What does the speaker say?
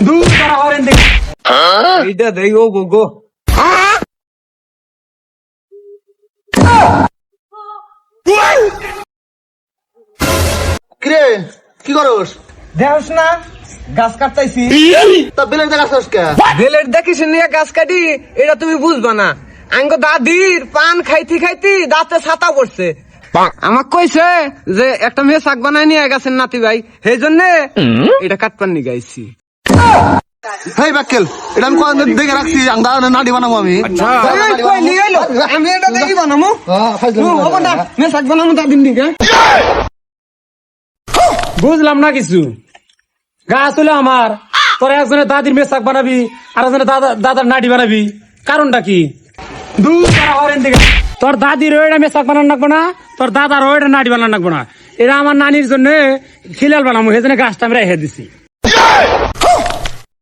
দূর করা হরেন দেখ এইটা দেই ও গো কিরে কি করস? দেহস না গাছ কাটতাইছি তা বেলের দেখাছস কে? বেলের দেখিস নিয়ে গাছ কাটি এটা তুমি বুঝবা না আঙ্গ দাদির পান খাইতে খাইতে দাঁতে ছাতা পড়ছে আমাক কইছে যে একটা মেয়ে শাক বানাই নিয়ে গেছেন নাতি ভাই সেই জন্য এটা কাটপান নি গাইছি হেই বাক্কেল, এটা আমি কোন দেখে রাখছি আঙ্গা নাড়ি বানাবো আমি। আমি এটা দেখি বানামো মেয়ে শাক বানামো দাদির নিকে বুঝলাম না কিছু গাছ হলো আমার, তোরা একজনের দাদির মেসাক বানাবি আর একজনের দাদার নাটি বানাবি, কারণটা কি? দূর করা হরেন দিকে তোর দাদির ওইটা মেসাক বানান লাগবো না, তোর দাদার ওইটা নাটি বানান লাগবো না, এটা আমার নানির জন্য খিলাল বানাবো, সেই জন্য গাছটা আমি রেখে দিছি।